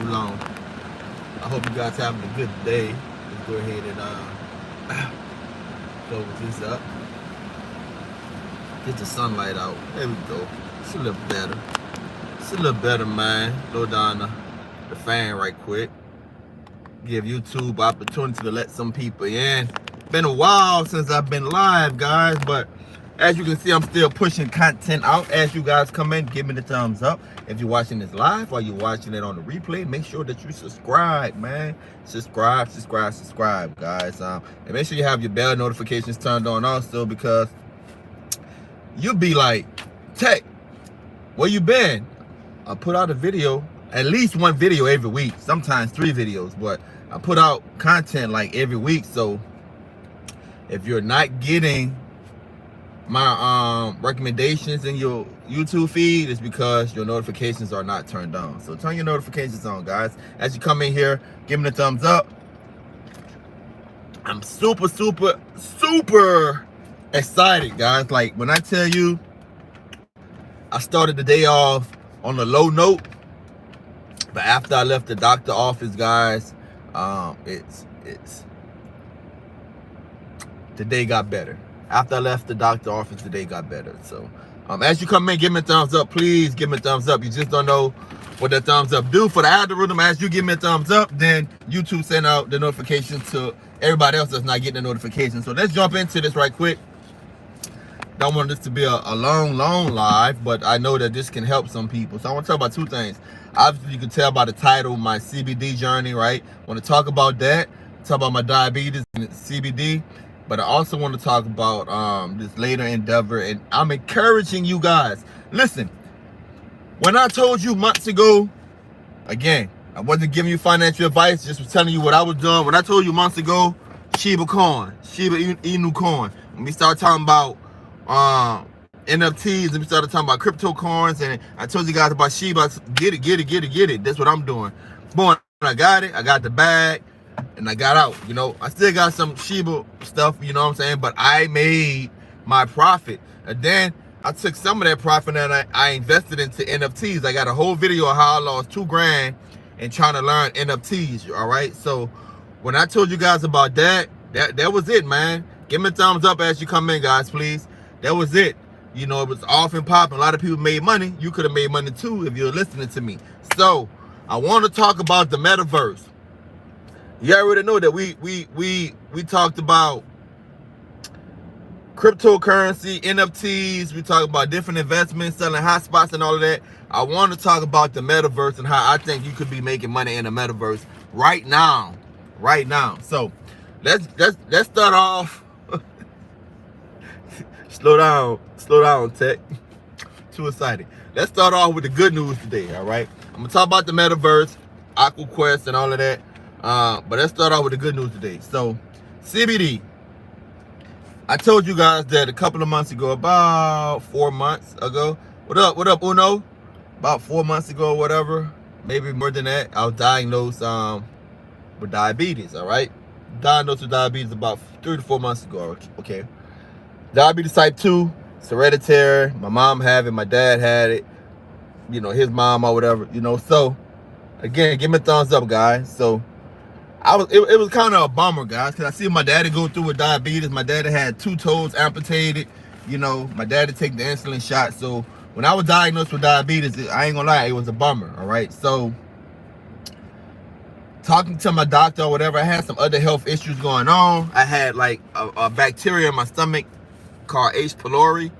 long. I hope you guys having a good day. Let's go ahead and close this up. Get the sunlight out. There we go. It's a little better. It's a little better, man. Blow down the fan right quick. Give YouTube opportunity to let some people in. Been a while since I've been live, guys, but as you can see, I'm still pushing content out. As you guys come in, give me the thumbs up. If you're watching this live or you're watching it on the replay, make sure that you subscribe, man. Subscribe, guys. And make sure you have your bell notifications turned on also, because you'll be like, Tech, where you been? I put out a video, at least one video every week, sometimes 3 videos, but I put out content like every week. So if you're not getting my recommendations in your YouTube feed, it's because your notifications are not turned on. So turn your notifications on, guys. As you come in here, give me the thumbs up. I'm super excited, guys. Like, when I tell you I started the day off on a low note, but after I left the doctor office, guys, the day got better. After I left the doctor office, the day got better. So as you come in, give me a thumbs up. Please give me a thumbs up. You just don't know what that thumbs up do for the algorithm. As you give me a thumbs up, then YouTube send out the notification to everybody else that's not getting the notification. So let's jump into this right quick. Don't want this to be a long live, but I know that this can help some people. So I want to talk about 2 things. Obviously, you can tell by the title, my CBD journey, right? I want to talk about that, talk about my diabetes and CBD, but I also want to talk about this later endeavor, and I'm encouraging you guys. Listen, when I told you months ago, again, I wasn't giving you financial advice, just was telling you what I was doing. When I told you months ago, Shiba Inu coin, when we started talking about NFTs, and we started talking about crypto coins, and I told you guys about Shiba. Get it. That's what I'm doing. Boy, I got it. I got the bag, and I got out. You know, I still got some Shiba stuff, you know what I'm saying? But I made my profit. And then I took some of that profit and I invested into NFTs. I got a whole video of how I lost $2 grand and trying to learn NFTs. All right. So when I told you guys about that was it, man. Give me a thumbs up as you come in, guys, please. That was it. You know, it was off and popping. A lot of people made money. You could have made money too if you're listening to me. So I want to talk about the metaverse. You already know that we talked about cryptocurrency, NFTs. We talked about different investments, selling hotspots and all of that. I want to talk about the metaverse and how I think you could be making money in the metaverse right now. So let's start off. Slow down, Tech. Too excited. Let's start off with the good news today, all right? I'm going to talk about the metaverse, AquaQuest, and all of that. But let's start off with the good news today. So, CBD. I told you guys that a couple of months ago, about 4 months ago. What up, Uno? About 4 months ago, whatever. Maybe more than that. I was diagnosed with diabetes, all right? Diagnosed with diabetes about 3 to 4 months ago, okay? Diabetes type 2, it's hereditary. My mom had it, my dad had it, you know, his mom or whatever, you know. So again, give me a thumbs up, guys. So it was kind of a bummer, guys, because I see my daddy go through with diabetes. My daddy had 2 toes amputated, you know. My daddy take the insulin shot. So when I was diagnosed with diabetes, I ain't gonna lie, it was a bummer, all right? So talking to my doctor or whatever, I had some other health issues going on. I had like a bacteria in my stomach called H. pylori,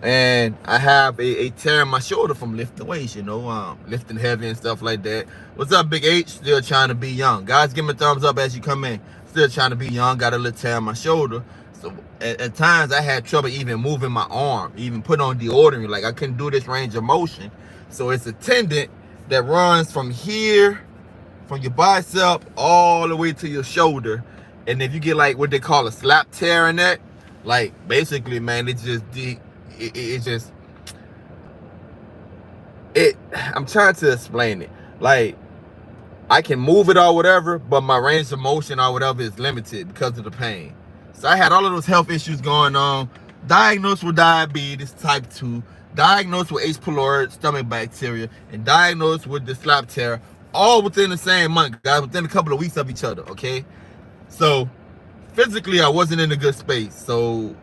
and I have a tear in my shoulder from lifting weights, you know, lifting heavy and stuff like that. What's up, Big H? Still trying to be young. Guys, give me a thumbs up as you come in. Still trying to be young. Got a little tear in my shoulder. So at times I had trouble even moving my arm, even put on deodorant. Like, I couldn't do this range of motion. So it's a tendon that runs from here, from your bicep all the way to your shoulder. And if you get like what they call a slap tear in that, like, basically, man, I'm trying to explain it. Like, I can move it or whatever, but my range of motion or whatever is limited because of the pain. So I had all of those health issues going on. Diagnosed with diabetes type 2, diagnosed with H. pylori, stomach bacteria, and diagnosed with the slap tear all within the same month, guys, within a couple of weeks of each other, okay? So physically, I wasn't in a good space. So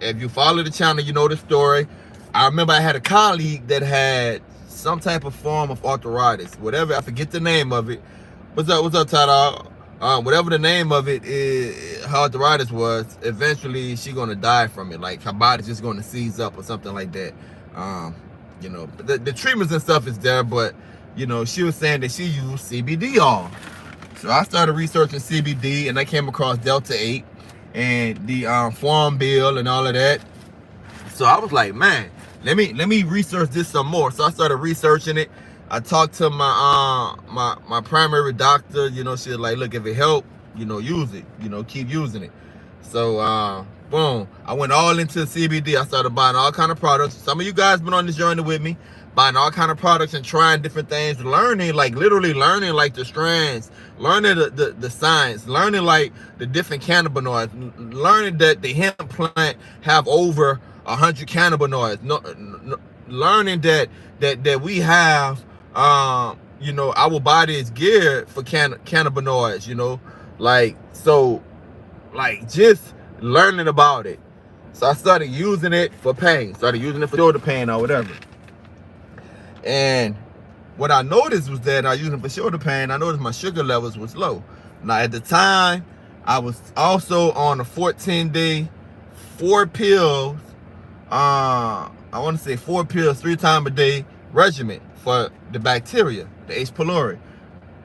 if you follow the channel, you know the story. I remember I had a colleague that had some type of form of arthritis, whatever, I forget the name of it. What's up, Tada? Whatever the name of it is, her arthritis was, eventually she gonna die from it. Like her body's just gonna seize up or something like that. You know, the treatments and stuff is there, but you know, she was saying that she used CBD oil. So I started researching CBD, and I came across Delta 8 and the Farm Bill and all of that. So I was like, man, let me research this some more. So I started researching it. I talked to my my primary doctor. You know, she was like, look, if it help, you know, use it. You know, keep using it. So boom, I went all into CBD. I started buying all kind of products. Some of you guys been on this journey with me, buying all kind of products and trying different things, learning, like literally learning like the strands, learning the science, learning like the different cannabinoids, learning that the hemp plant have over 100 cannabinoids, learning that we have, you know, our body is geared for cannabinoids, you know, like, so, like, just learning about it. So I started using it for pain, started using it for shoulder pain or whatever. And what I noticed was that I used it for shoulder pain, I noticed my sugar levels was low. Now at the time, I was also on a 14-day, 4 pills, I want to say 4 pills 3 times a day regimen for the bacteria, the H. pylori.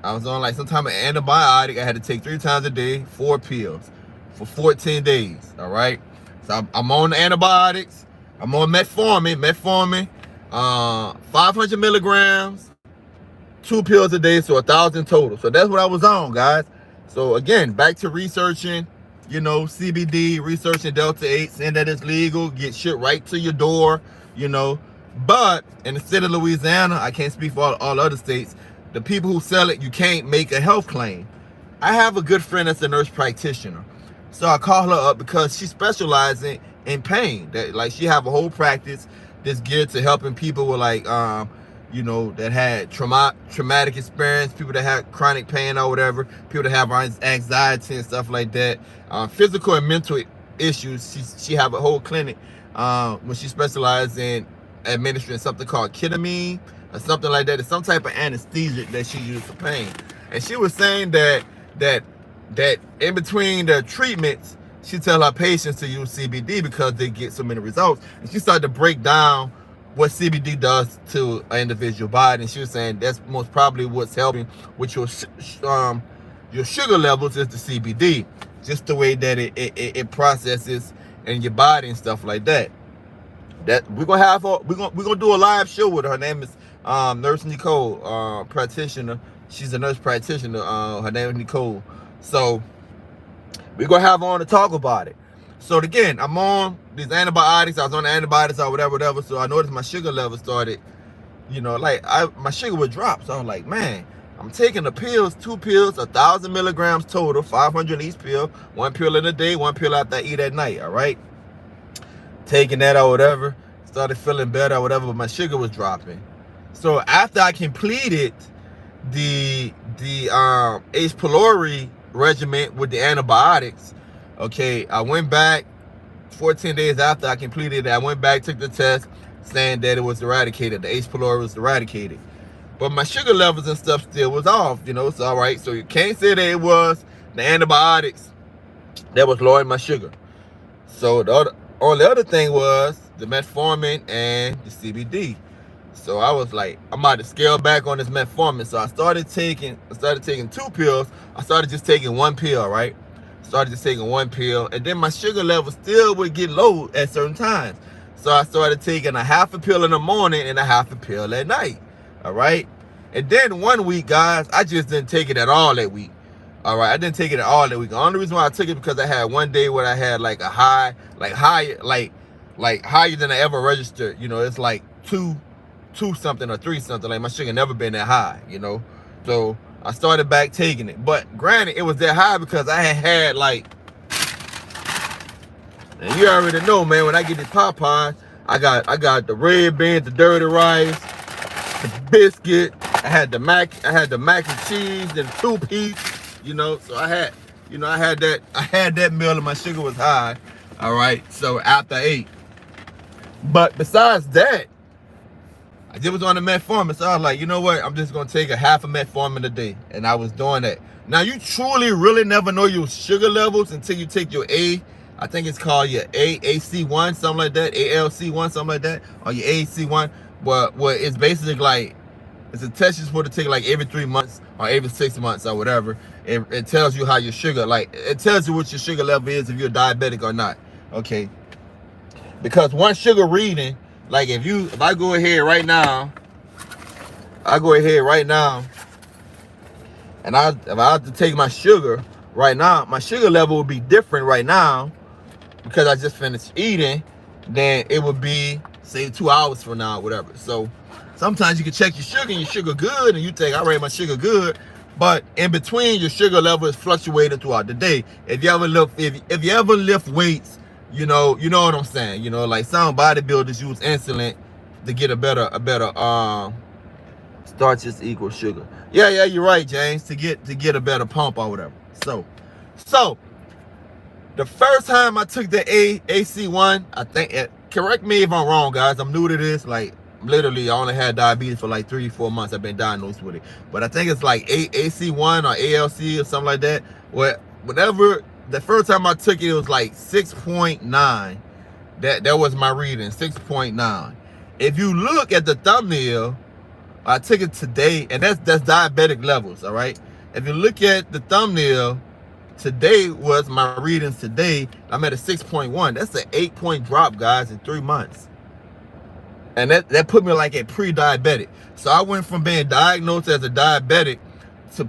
I was on like some type of antibiotic. I had to take 3 times a day, 4 pills for 14 days. All right. So I'm on the antibiotics. I'm on metformin, 500 milligrams, 2 pills a day, so 1,000 total. So that's what I was on, guys. So again, back to researching, you know, CBD, researching Delta 8, saying that it's legal, get shit right to your door, you know. But in the state of Louisiana, I can't speak for all other states, the people who sell it, you can't make a health claim. I have a good friend that's a nurse practitioner. So I call her up because she specializes in pain. That, like, she have a whole practice that's geared to helping people with, like, you know, that had traumatic experience, people that had chronic pain or whatever, people that have anxiety and stuff like that, physical and mental issues. She have a whole clinic when she specializes in administering something called ketamine or something like that. It's some type of anesthesia that she uses for pain. And she was saying that in between the treatments, she tell her patients to use CBD because they get so many results. And she started to break down what CBD does to an individual body, and she was saying that's most probably what's helping with your sugar levels is the CBD, just the way that it processes in your body and stuff like that. That we're gonna do a live show with her. Her name is Nurse Nicole, practitioner. She's a nurse practitioner. Her name is Nicole. So we're gonna have her on to talk about it. So again, I'm on these antibiotics. I was on the antibiotics or whatever. So I noticed my sugar level started, you know, like my sugar would drop. So I'm like, man, I'm taking the pills, 2 pills, 1,000 milligrams total, 500 each pill, 1 pill in a day, 1 pill after I eat at night. All right, taking that or whatever, started feeling better or whatever, but my sugar was dropping. So after I completed the H. pylori regimen with the antibiotics, okay, I went back 14 days after I completed it. I went back, took the test, saying that it was eradicated. The H. pylori was eradicated. But my sugar levels and stuff still was off, you know, it's all right. So you can't say that it was the antibiotics that was lowering my sugar. So the only other thing was the metformin and the CBD. So I was like, I'm about to scale back on this metformin. So I started taking 2 pills. I started just taking 1 pill, right? Started just taking 1 pill, and then my sugar level still would get low at certain times. So I started taking a half a pill in the morning and a half a pill at night. All right. And then one week, guys, I just didn't take it at all that week. All right, I didn't take it at all that week. The only reason why I took it because I had one day where I had like a high, like higher than I ever registered. You know, it's like 2 something or 3 something. Like my sugar never been that high, you know. So I started back taking it. But granted, it was that high because I had like, and you already know, man, when I get these Popeyes, I got the red beans, the dirty rice, the biscuit, I had the mac and cheese and 2-piece, you know. So I had that meal and my sugar was high. All right. So after I ate. But besides that, I just was on the metformin, so I was like, you know what? I'm just gonna take a half a metformin a day, and I was doing that. Now you truly really never know your sugar levels until you take your I think it's called your AAC1, something like that, ALC1, something like that, or your AAC1. But what it's basically like, it's a test you're supposed to take like every 3 months or every 6 months or whatever. It tells you how your sugar, like it tells you what your sugar level is if you're diabetic or not. Okay. Because one sugar reading, like if I go ahead right now, and if I have to take my sugar right now, my sugar level would be different right now because I just finished eating than it would be, say, 2 hours from now or whatever. So sometimes you can check your sugar and your sugar good, and you think, I rate my sugar good, but in between your sugar level is fluctuating throughout the day. If you ever lift weights, you know what I'm saying. You know, like some bodybuilders use insulin to get a better starches equal sugar. Yeah, you're right, James. To get a better pump or whatever. So the first time I took the AC1, I think, correct me if I'm wrong, guys. I'm new to this. Like literally, I only had diabetes for like 3-4 months. I've been diagnosed with it, but I think it's like AC1 or ALC or something like that. Whatever. The first time I took it, it was like 6.9. That was my reading, 6.9. If you look at the thumbnail, I took it today, and that's diabetic levels, all right? If you look at the thumbnail, today was my readings today. I'm at a 6.1. That's an 8-point drop, guys, in 3 months. And that put me like at pre-diabetic. So I went from being diagnosed as a diabetic to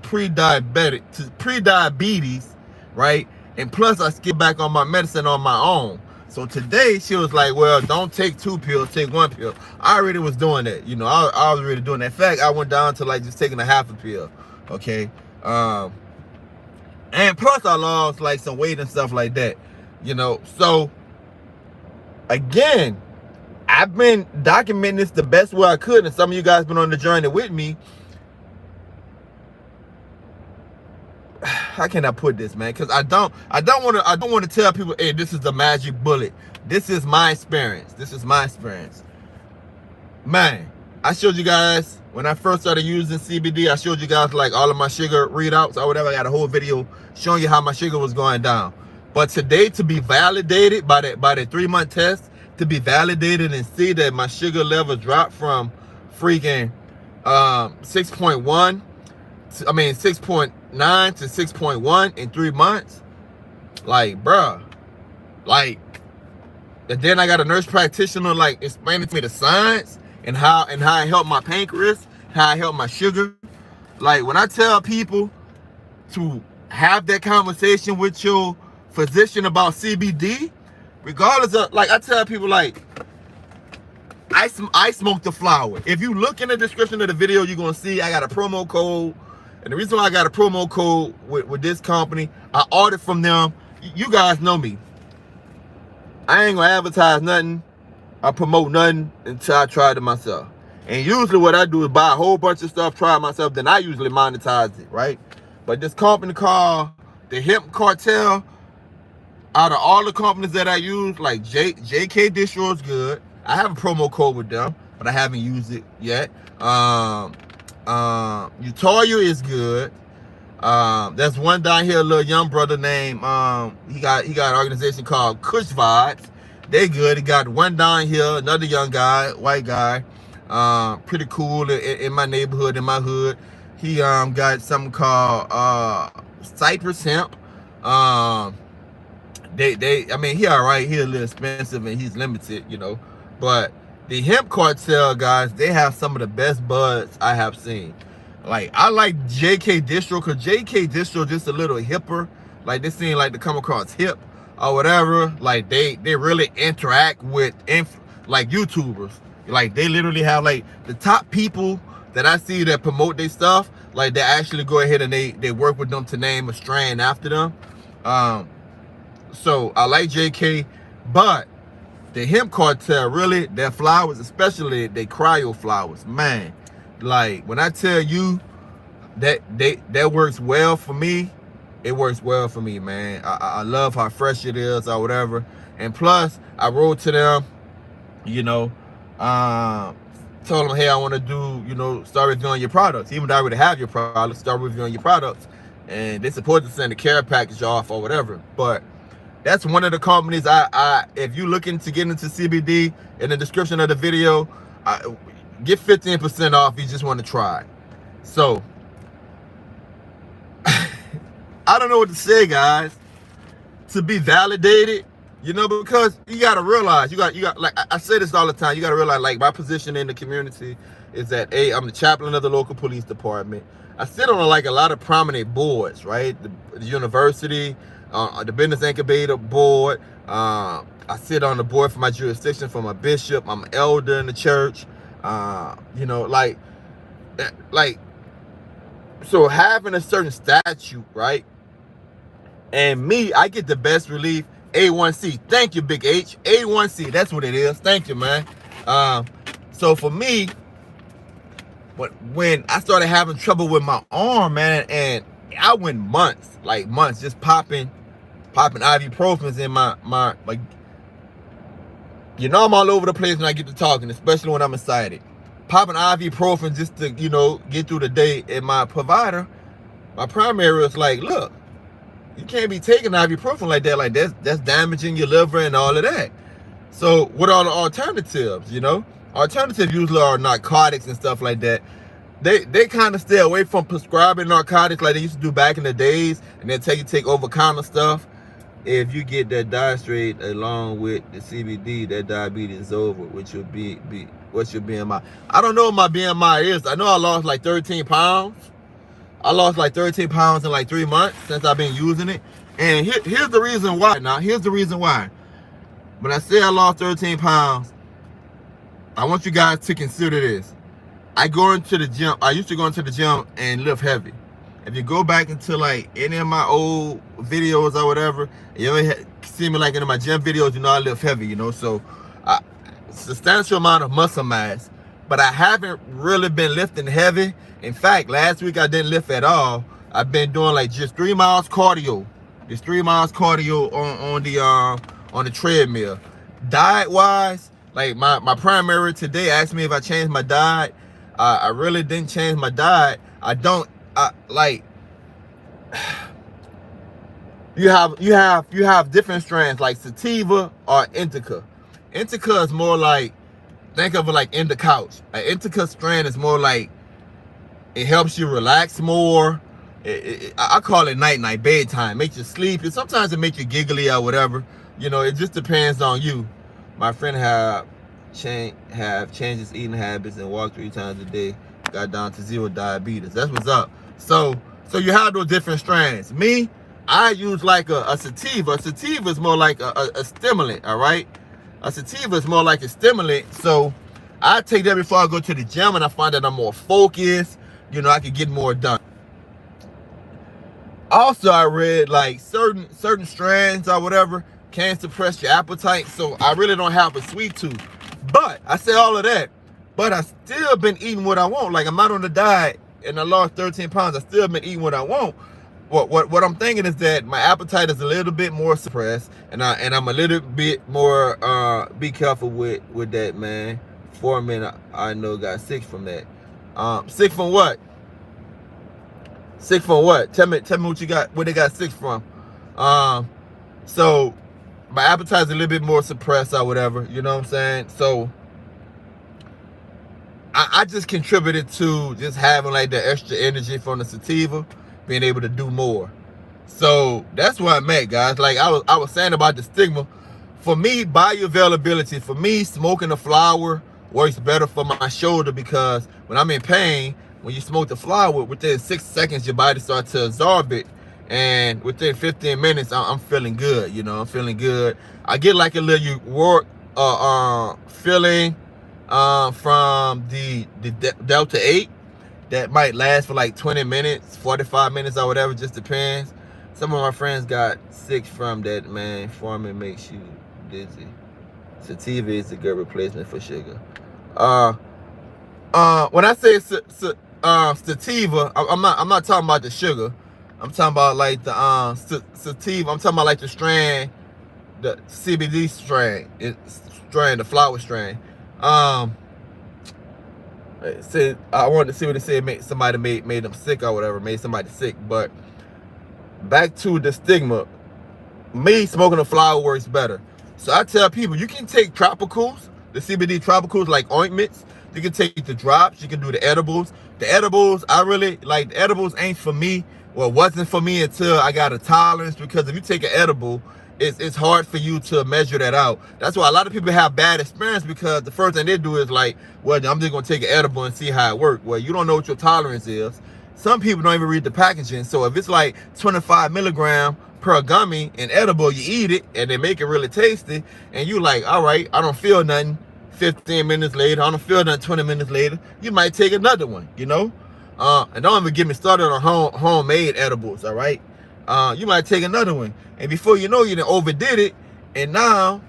pre-diabetes, right? And plus I skipped back on my medicine on my own. So today she was like, well, don't take 2 pills, take 1 pill. I already was doing that. You know, I was already doing that. In fact, I went down to like just taking a half a pill. Okay. And plus I lost like some weight and stuff like that. You know, so again, I've been documenting this the best way I could, and some of you guys been on the journey with me. How can I put this, man? Because I don't want to tell people, hey, this is the magic bullet. This is my experience. Man, I showed you guys when I first started using CBD. I showed you guys like all of my sugar readouts or whatever. I got a whole video showing you how my sugar was going down. But today, to be validated by the 3-month test, to be validated and see that my sugar level dropped from freaking 6.9 to 6.1 in 3 months. Like, bruh. Like, and then I got a nurse practitioner like explaining to me the science and how it helped my pancreas, how it helped my sugar. Like, when I tell people to have that conversation with your physician about CBD, regardless of, like, I tell people, like, I smoke the flower. If you look in the description of the video, you're gonna see I got a promo code. And the reason why I got a promo code with this company, I ordered from them. You guys know me. I ain't gonna advertise nothing. I promote nothing until I try it myself. And usually what I do is buy a whole bunch of stuff, try it myself, then I usually monetize it, right? But this company called the Hemp Cartel, out of all the companies that I use, like JK Distro is good. I have a promo code with them, but I haven't used it yet. Utoya is good. There's one down here, a little young brother named he got an organization called Kush Vibes. They good. He got one down here, another young guy, white guy, pretty cool in my neighborhood, in my hood. He got something called Cypress Hemp. I mean, he all right. He a little expensive and he's limited, you know. But the Hemp Cartel guys, they have some of the best buds I have seen. Like, I like JK Distro because JK Distro just a little hipper. Like, they seem like to come across hip or whatever. Like, they really interact with like YouTubers. Like, they literally have like the top people that I see that promote their stuff. Like, they actually go ahead and they work with them to name a strain after them. So I like JK, but the Hemp Cartel, really, their flowers, especially they cryo flowers, man, Like, when I tell you that works well for me, it works well for me, man. I love how fresh it is or whatever. And plus, I wrote to them, you know, told them, hey, I want to do, you know, start reviewing your products. Even though I already have your products, start reviewing your products. And they supposed to send a care package off or whatever. But that's one of the companies if you looking to get into CBD, in the description of the video, get 15% off if you just want to try. So, I don't know what to say, guys. To be validated, you know, because you got to realize, you got, like I say this all the time, you got to realize, like, my position in the community is that, A, I'm the chaplain of the local police department. I sit on, like, a lot of prominent boards, right? The university, the business incubator board. I sit on the board for my jurisdiction, for my bishop. I'm an elder in the church. You know, like, so having a certain statute, right? And me, I get the best relief, A1C. Thank you, Big H. A1C, that's what it is. Thank you, man. So for me, when I started having trouble with my arm, man, and I went months, just popping ibuprofens in my like, you know, I'm all over the place when I get to talking, especially when I'm excited. Popping ibuprofen just to, you know, get through the day. And my provider, my primary, was like, look, you can't be taking ibuprofen like that. Like, that's damaging your liver and all of that. So what are the alternatives, you know? Alternatives usually are narcotics and stuff like that. They kind of stay away from prescribing narcotics like they used to do back in the days, and then take over-the-counter stuff. If you get that diet straight along with the CBD, that diabetes is over, which will be what's your BMI? I don't know what my BMI is. I know I lost like 13 pounds. I lost like 13 pounds in like 3 months since I've been using it. And here's the reason why. Now, here's the reason why. When I say I lost 13 pounds, I want you guys to consider this. I used to go into the gym and lift heavy. If you go back into like any of my old videos or whatever, you ever see me like in my gym videos, you know I lift heavy, you know, so substantial amount of muscle mass, but I haven't really been lifting heavy. In fact, last week I didn't lift at all. I've been doing like just 3 miles cardio, on the treadmill. Diet wise, like my primary today asked me if I changed my diet. I really didn't change my diet. Like, you have different strands like sativa or indica. Indica is more like, think of it like in the couch. An indica strand is more like, it helps you relax more. I call it night bedtime. Makes you sleep. Sometimes it makes you giggly or whatever. You know, it just depends on you. My friend have changed his eating habits and walked 3 times a day. Got down to 0 diabetes. That's what's up. So you have those different strands. Me, I use like a sativa. A sativa is more like a stimulant, all right? A sativa is more like a stimulant. So I take that before I go to the gym, and I find that I'm more focused. You know, I can get more done. Also, I read like certain strands or whatever can suppress your appetite. So I really don't have a sweet tooth. But I say all of that, but I still been eating what I want. Like, I'm not on the diet and I lost 13 pounds. I still been eating what I want. What I'm thinking is that my appetite is a little bit more suppressed, and I'm a little bit more be careful with that, man. Foreman I know got sick from that. Sick from what? Sick from what? Tell me what you got, what they got sick from. So my appetite is a little bit more suppressed or whatever, you know what I'm saying? So I just contributed to just having like the extra energy from the sativa, being able to do more. So that's where I'm at, guys. Like I was saying about the stigma. For me, bioavailability, for me, smoking the flower works better for my shoulder, because when I'm in pain, when you smoke the flower, within 6 seconds, your body starts to absorb it. And within 15 minutes, I'm feeling good, you know, I'm feeling good. I get like a little feeling from the Delta 8 that might last for like 20 minutes, 45 minutes or whatever, just depends. Some of my friends got sick from that, man. Farming makes you dizzy. Sativa is a good replacement for sugar. When I say sativa, I'm not talking about the sugar. I'm talking about like the sativa. I'm talking about like the strain, the CBD strain, the flower strain. Say I wanted to see what it said. Somebody made them sick or whatever, made somebody sick. But back to the stigma. Me smoking a flower works better. So I tell people, you can take tropicals, the CBD tropicals like ointments. You can take the drops. You can do the edibles. The edibles, I really like. The edibles ain't for me. Well, it wasn't for me until I got a tolerance, because if you take an edible, it's hard for you to measure that out. That's why a lot of people have bad experience, because the first thing they do is like, well, I'm just gonna take an edible and see how it works. Well, you don't know what your tolerance is. Some people don't even read the packaging. So if it's like 25 milligram per gummy and edible, you eat it and they make it really tasty, and you like, all right, I don't feel nothing. 15 minutes later, I don't feel nothing. 20 minutes later, you might take another one, you know. And don't even get me started on homemade edibles. All right, you might take another one, and before you know, you done overdid it, and now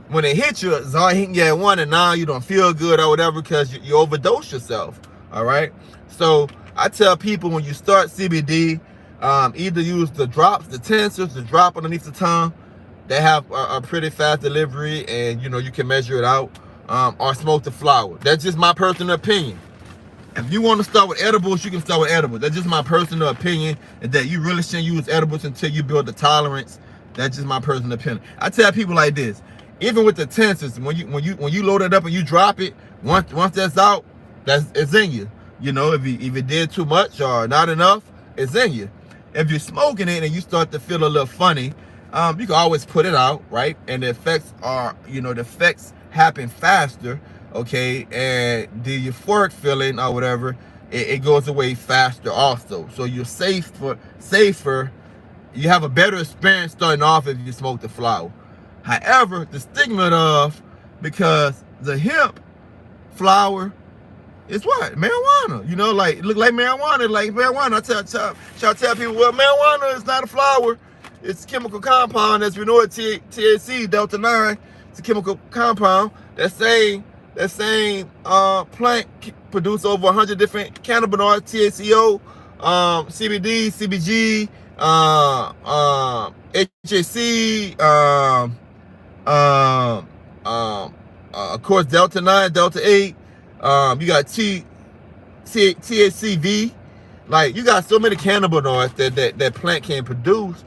when it hit you, it's all hitting you at one, and now you don't feel good or whatever because you overdose yourself. All right, so I tell people, when you start CBD, either use the drops, the tinctures, the drop underneath the tongue. They have a pretty fast delivery, and you know you can measure it out. Or smoke the flower. That's just my personal opinion. If you want to start with edibles, you can start with edibles. That's just my personal opinion, and that you really shouldn't use edibles until you build the tolerance. That's just my personal opinion. I tell people like this: even with the tinctures, when you load it up and you drop it, once that's out, it's in you. You know, if it did too much or not enough, it's in you. If you're smoking it and you start to feel a little funny, you can always put it out, right? And the effects happen faster, okay? And the euphoric feeling or whatever, it goes away faster also. So you're safer. You have a better experience starting off if you smoke the flower. However, the stigma of, because the hemp flower is what? Marijuana. You know, like, look like marijuana. Like marijuana. I tell people, well, marijuana is not a flower. It's a chemical compound. As we know it, THC, Delta 9. It's a chemical compound. That same plant produce over 100 different cannabinoids, THCO, CBD, CBG, HAC, of course, Delta 9, Delta 8. You got THCV. Like, you got so many cannabinoids that plant can produce.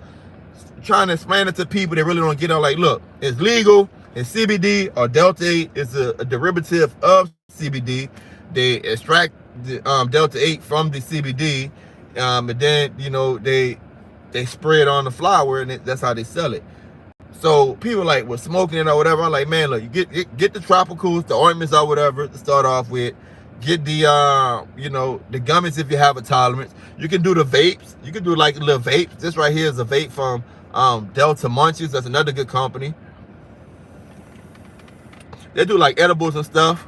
Trying to explain it to people, they really don't get on. Like, look, it's legal. It's CBD, or Delta 8 is a derivative of CBD. They extract the Delta 8 from the CBD, and then, you know, they spray it on the flower, and that's how they sell it. So people like, well, smoking it or whatever. I'm like, man, look, you get the tropicals, the ointments or whatever to start off with. Get the you know, the gummies if you have a tolerance. You can do the vapes. You can do like little vapes. This right here is a vape from Delta Munchies. That's another good company. They do like edibles and stuff.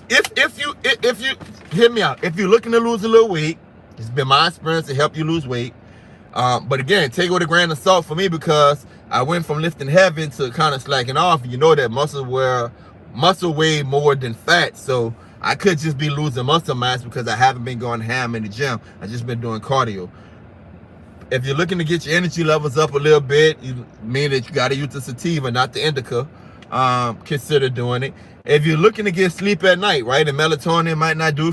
If you hear me out, if you're looking to lose a little weight, it's been my experience to help you lose weight. But again, take it with a grain of salt for me, because I went from lifting heavy to kind of slacking off. You know that muscle weigh more than fat, so I could just be losing muscle mass because I haven't been going ham in the gym. I just been doing cardio. If you're looking to get your energy levels up a little bit, you mean that you got to use the sativa, not the indica. Consider doing it. If you're looking to get sleep at night, right, and melatonin might not do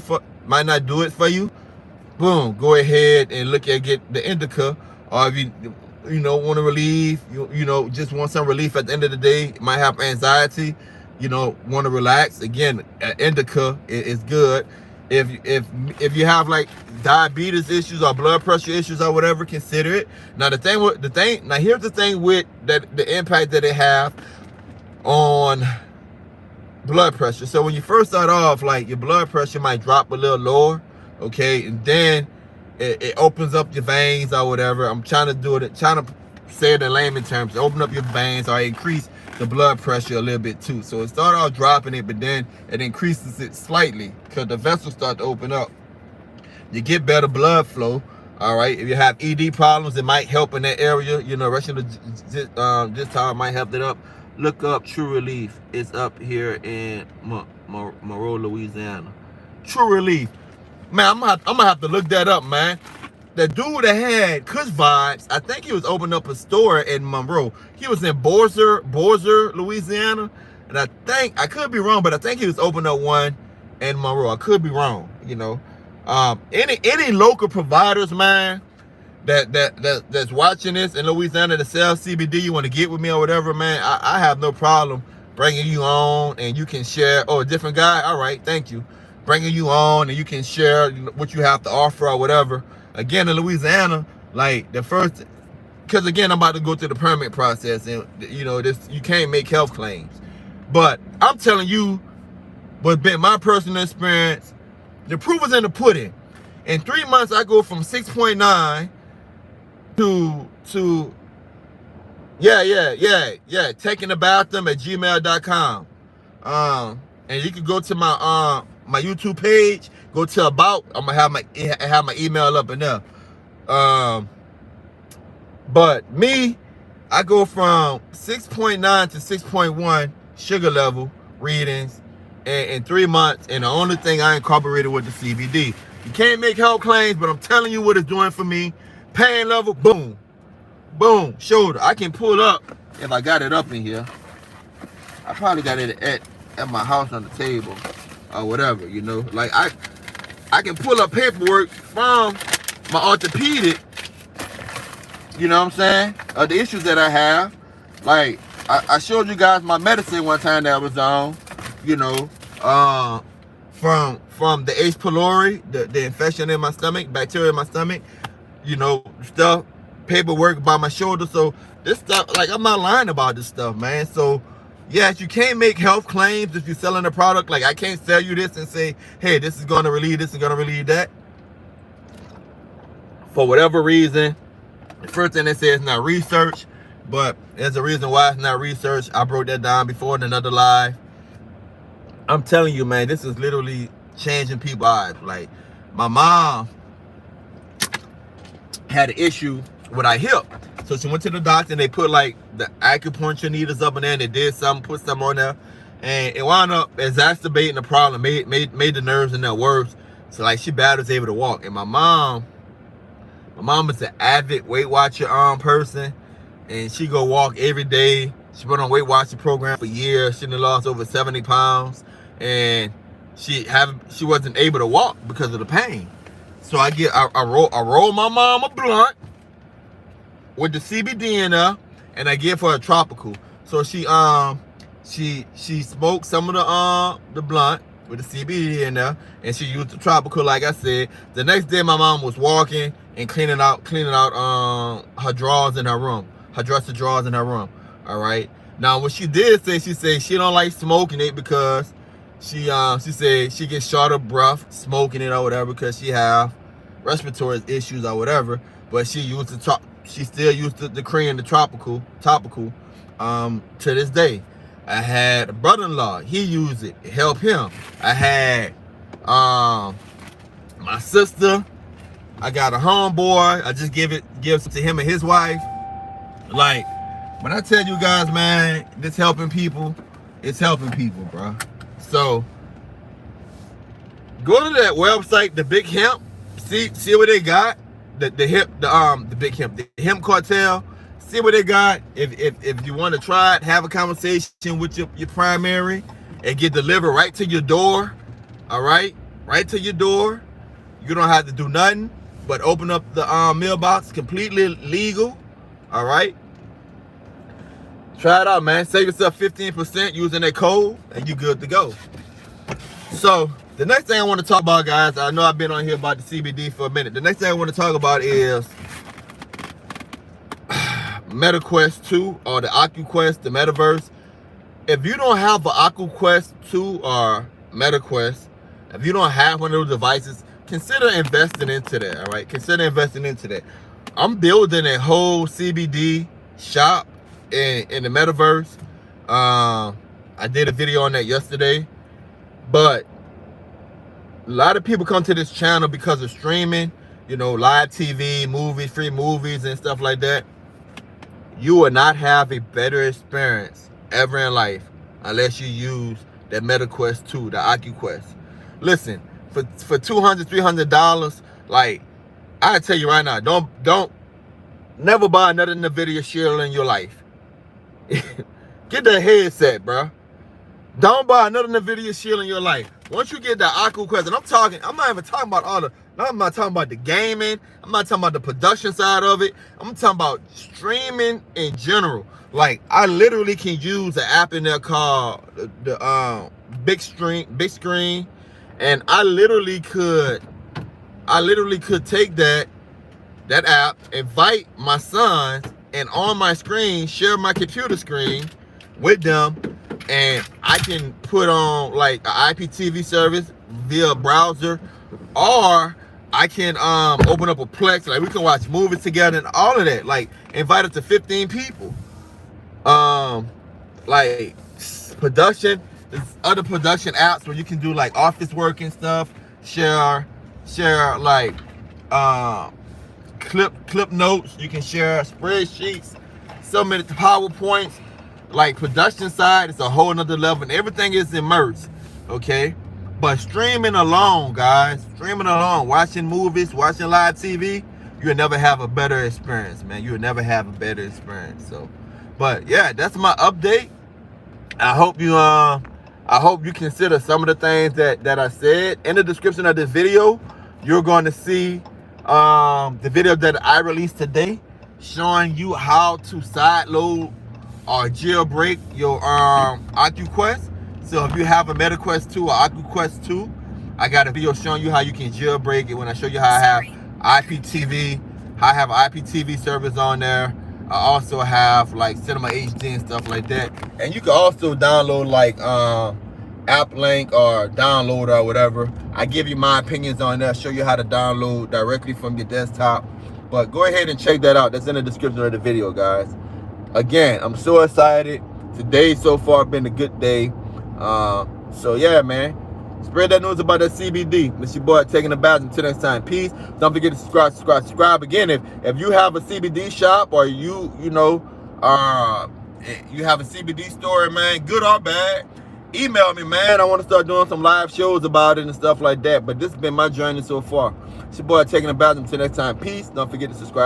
it for you, boom, go ahead and get the indica. Or if you know, want to relieve, you know, just want some relief at the end of the day, might have anxiety, you know, want to relax, again, indica is good. If you have like diabetes issues or blood pressure issues or whatever, consider it. Now here's the thing with that, the impact that it have on blood pressure. So when you first start off, like, your blood pressure might drop a little lower, okay, and then it opens up your veins or whatever. I'm trying to say it in layman terms, open up your veins or increase the blood pressure a little bit too. So it started off dropping it, but then it increases it slightly because the vessels start to open up. You get better blood flow. All right. If you have ED problems, it might help in that area. You know, rushing the time might help it up Look up True Relief. It's up here in Monroe, Louisiana. True Relief. Man, I'm gonna have to look that up, man. The dude that had Kush Vibes, I think he was opening up a store in Monroe. He was in Bossier, Louisiana. And I think, I could be wrong, but I think he was opening up one in Monroe. I could be wrong, you know. Any local providers, man, that's watching this in Louisiana that sells CBD, you want to get with me or whatever, man, I have no problem bringing you on and you can share. Oh, a different guy? All right, thank you. Bringing you on and you can share what you have to offer or whatever. Again, in Louisiana, like the first, because again, I'm about to go through the permit process, and you know, this, you can't make health claims. But I'm telling you what's been my personal experience. The proof is in the pudding. In 3 months, I go from 6.9 to taking a bathroom at gmail.com. And you can go to my YouTube page, go to about. I'm gonna have my email up in there. But me, I go from 6.9 to 6.1 sugar level readings in 3 months, and the only thing I incorporated was the CBD. You can't make health claims, but I'm telling you what it's doing for me. Pain level, boom, boom, shoulder. I can pull up if I got it up in here. I probably got it at my house on the table or whatever, you know. Like I can pull up paperwork from my orthopedic, you know what I'm saying, of the issues that I have. Like I showed you guys my medicine one time that I was on, you know, from the H. pylori, the infection in my stomach, bacteria in my stomach, you know, stuff, paperwork by my shoulder. So this stuff, like, I'm not lying about this stuff, man. So yes, you can't make health claims if you're selling a product. Like, I can't sell you this and say, hey, this is going to relieve this and going to relieve that. For whatever reason, the first thing they say is not research, but there's a reason why it's not research. I broke that down before in another live. I'm telling you, man, this is literally changing people's lives. Like, my mom had an issue with her hip. So she went to the doctor and they put like the acupuncture needles up in there and they did something, put something on there. And it wound up exacerbating the problem, made the nerves in there worse. So like she barely was able to walk. And my mom is an avid Weight Watcher person. And she go walk every day. She been on Weight Watcher program for years. She done lost over 70 pounds. And she wasn't able to walk because of the pain. So I roll my mom a blunt with the CBD in there, and I give her a tropical. So she smoked some of the blunt with the CBD in there, and she used the tropical, like I said. The next day, my mom was walking and cleaning out her drawers in her room, her dresser drawers in her room. All right. Now, what she did say, she said she don't like smoking it because she said she gets short of breath smoking it or whatever because she have respiratory issues or whatever. But she still used the cream, the topical to this day. I had a brother-in-law, he used it helped him. I had my sister, I got a homeboy, I just give it to him and his wife. Like, when I tell you guys, man, this helping people, it's helping people, bro. So go to that website, the Big Hemp, see what they got. The Big Hemp, the Hemp Cartel. See what they got. If you want to try it, have a conversation with your primary and get delivered right to your door. All right, right to your door. You don't have to do nothing but open up the mailbox. Completely legal. All right. Try it out, man. Save yourself 15% using that code, and you good to go. So the next thing I want to talk about, guys, I know I've been on here about the CBD for a minute. The next thing I want to talk about is MetaQuest 2 or the OculQuest, the Metaverse. If you don't have an OculQuest 2 or MetaQuest, if you don't have one of those devices, consider investing into that, all right? Consider investing into that. I'm building a whole CBD shop in the Metaverse. I did a video on that yesterday. But a lot of people come to this channel because of streaming, you know, live TV, movies, free movies and stuff like that. You will not have a better experience ever in life unless you use that MetaQuest 2, the OculQuest. Listen, for $200, $300, like, I tell you right now, don't never buy another NVIDIA shield in your life. Get the headset, bro. Don't buy another NVIDIA shield in your life. Once you get the OculQuest, and I'm not even talking about I'm not talking about the gaming. I'm not talking about the production side of it. I'm talking about streaming in general. Like, I literally can use an app in there called the big screen, and I literally could take that app, invite my sons, and on my screen share my computer screen with them, and I can put on like an IPTV service via browser, or I can open up a Plex, like we can watch movies together and all of that. Like, invite up to 15 people. Like production, there's other production apps where you can do like office work and stuff. Share like clip notes. You can share spreadsheets, so many PowerPoints. Like, production side, it's a whole nother level, and everything is immersed. Okay. But streaming alone, guys, watching movies, watching live TV, you'll never have a better experience, man. You'll never have a better experience. So, but yeah, that's my update. I hope you consider some of the things that I said. In the description of this video, you're going to see the video that I released today, showing you how to sideload or jailbreak your OculQuest. So if you have a MetaQuest 2 or OculQuest 2, I got a video showing you how you can jailbreak it when I show you how I have IPTV, service on there. I also have like Cinema HD and stuff like that. And you can also download like App Link or Downloader or whatever. I give you my opinions on that, show you how to download directly from your desktop. But go ahead and check that out. That's in the description of the video, guys. Again, I'm so excited. Today so far been a good day. So yeah, man, spread that news about that CBD. It's your boy taking a bath. Until next time, peace. Don't forget to subscribe. Again, if you have a CBD shop, or you have a CBD store, man, good or bad, email me, man. I want to start doing some live shows about it and stuff like that. But this has been my journey so far. It's your boy taking a bath. Until next time, peace. Don't forget to subscribe.